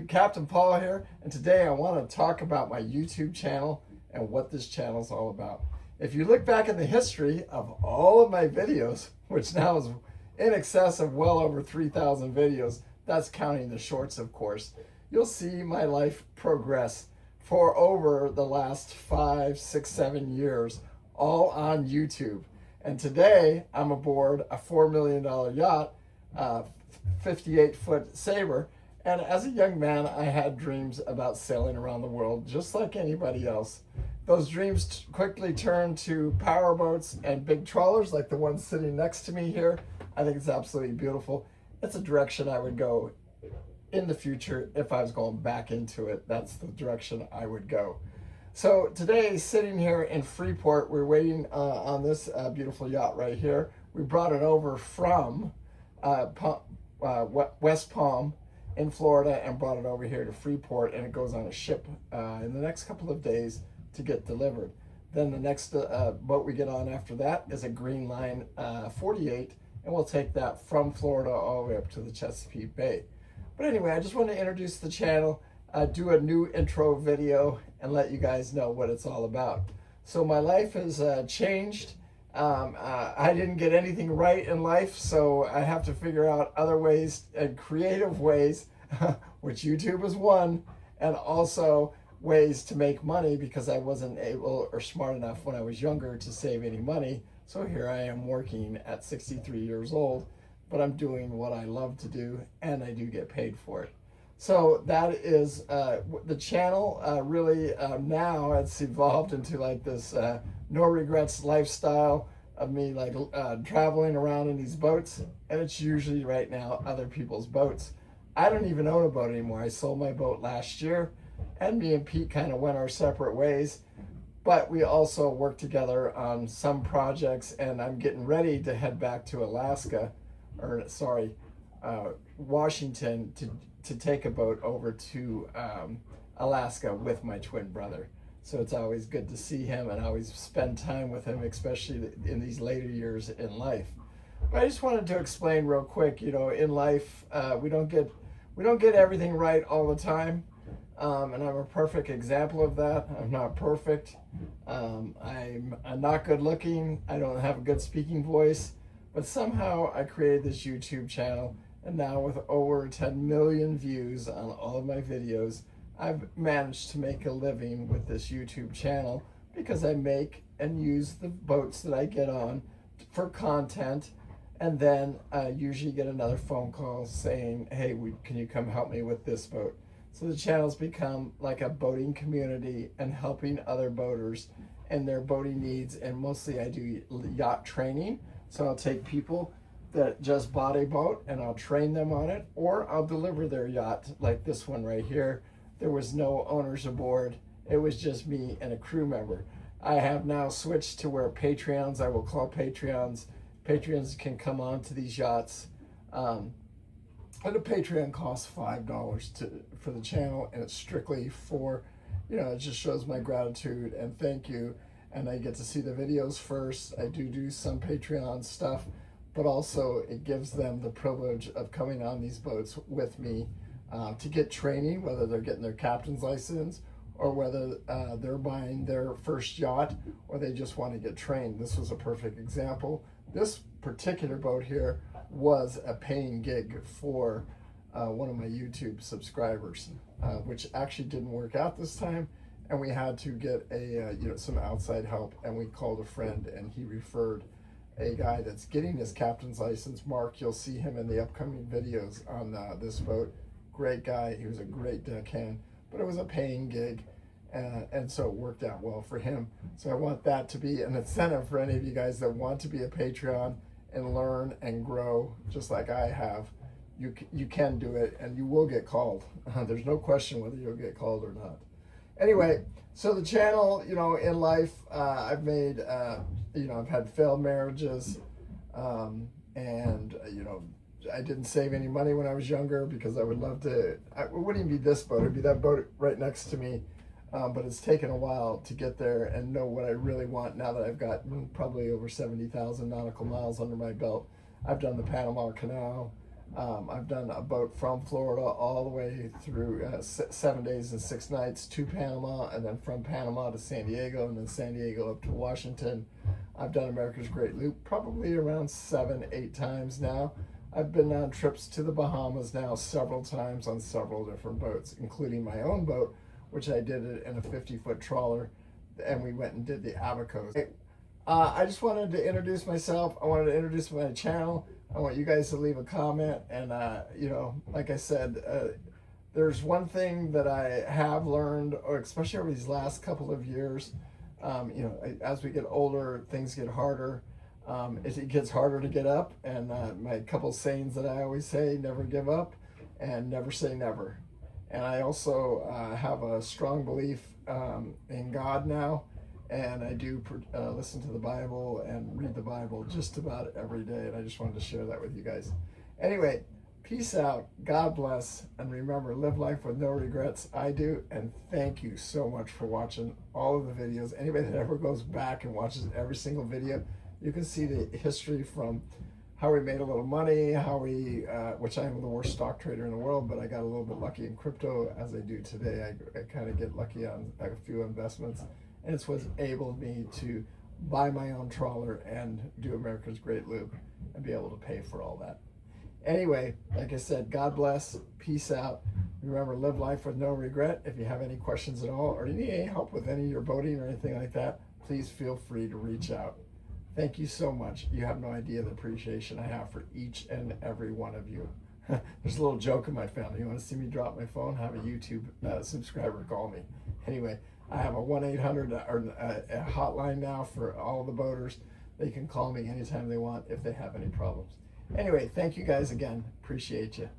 Captain Paul here, and today I want to talk about my YouTube channel and what this channel is all about. If you look back in the history of all of my videos, which now is in excess of well over 3,000 videos, that's counting the shorts, of course, you'll see my life progress for over the last 5, 6, 7 years, all on YouTube. And today I'm aboard a $4 million yacht, 58-foot Sabre. And as a young man, I had dreams about sailing around the world just like anybody else. Those dreams quickly turned to power boats and big trawlers like the one sitting next to me here. I think it's absolutely beautiful. It's a direction I would go in the future if I was going back into it. That's the direction I would go. So today, sitting here in Freeport, we're waiting on this beautiful yacht right here. We brought it over from West Palm in Florida and brought it over here to Freeport, and it goes on a ship in the next couple of days to get delivered. Then the next boat we get on after that is a Green Line 48, and we'll take that from Florida all the way up to the Chesapeake Bay. But anyway, I just want to introduce the channel, do a new intro video, and let you guys know what it's all about. So my life has changed. I didn't get anything right in life, so I have to figure out other ways and creative ways, which YouTube is one, and also ways to make money because I wasn't able or smart enough when I was younger to save any money. So here I am working at 63 years old, but I'm doing what I love to do, and I do get paid for it. So that is the channel. Really now it's evolved into like this no regrets lifestyle of me like traveling around in these boats, and it's usually right now other people's boats. I don't even own a boat anymore. I sold my boat last year, and me and Pete kind of went our separate ways, but we also worked together on some projects, and I'm getting ready to head back to Washington to take a boat over to Alaska with my twin brother. So it's always good to see him and always spend time with him, especially in these later years in life. But I just wanted to explain real quick, in life, we don't get everything right all the time. And I'm a perfect example of that. I'm not perfect. I'm not good looking. I don't have a good speaking voice, but somehow I created this YouTube channel, and now with over 10 million views on all of my videos, I've managed to make a living with this YouTube channel because I make and use the boats that I get on for content, and then I usually get another phone call saying, hey, can you come help me with this boat? So the channel's become like a boating community and helping other boaters and their boating needs, and mostly I do yacht training. So I'll take people that just bought a boat and I'll train them on it, or I'll deliver their yacht like this one right here. There was no owners aboard. It was just me and a crew member. I have now switched to where Patreons, I will call Patreons can come on to these yachts. And a Patreon costs $5 for the channel, and it's strictly for, it just shows my gratitude and thank you. And I get to see the videos first. I do some Patreon stuff, but also it gives them the privilege of coming on these boats with me to get training, whether they're getting their captain's license or whether they're buying their first yacht or they just want to get trained. This was a perfect example. This particular boat here was a paying gig for one of my YouTube subscribers, which actually didn't work out this time, and we had to get some outside help, and we called a friend, and he referred a guy that's getting his captain's license. Mark, you'll see him in the upcoming videos on this boat. Great guy. He was a great deckhand, but it was a paying gig, and so it worked out well for him. So I want that to be an incentive for any of you guys that want to be a Patreon and learn and grow just like I have. You can do it, and you will get called. There's no question whether you'll get called or not. Anyway, so the channel, in life, I've made, I've had failed marriages, and I didn't save any money when I was younger because I would love to. It wouldn't even be this boat; it'd be that boat right next to me. But it's taken a while to get there and know what I really want now that I've got probably over 70,000 nautical miles under my belt. I've done the Panama Canal. I've done a boat from Florida all the way through 7 days and 6 nights to Panama, and then from Panama to San Diego, and then San Diego up to Washington. I've done America's Great Loop probably around 7, 8 times now. I've been on trips to the Bahamas now several times on several different boats, including my own boat, which I did it in a 50-foot trawler, and we went and did the Abacos. I just wanted to introduce myself. I wanted to introduce my channel. I want you guys to leave a comment, and you know, like I said, there's one thing that I have learned, or especially over these last couple of years. You know, as we get older, things get harder. It gets harder to get up, and my couple sayings that I always say: never give up, and never say never. And I also have a strong belief in God now. And I do listen to the Bible and read the Bible just about every day. And I just wanted to share that with you guys. Anyway, peace out. God bless. And remember, live life with no regrets. I do. And thank you so much for watching all of the videos. Anybody that ever goes back and watches every single video, you can see the history from how we made a little money, how we, which I'm the worst stock trader in the world, but I got a little bit lucky in crypto as I do today. I kind of get lucky on a few investments. And it's what's enabled me to buy my own trawler and do America's Great Loop and be able to pay for all that. Anyway, like I said, God bless, peace out. Remember, live life with no regret. If you have any questions at all, or you need any help with any of your boating or anything like that, please feel free to reach out. Thank you so much. You have no idea the appreciation I have for each and every one of you. There's a little joke in my family. You want to see me drop my phone? Have a YouTube subscriber call me. Anyway, I have a 1-800 or a hotline now for all the boaters. They can call me anytime they want if they have any problems. Anyway, thank you guys again. Appreciate you.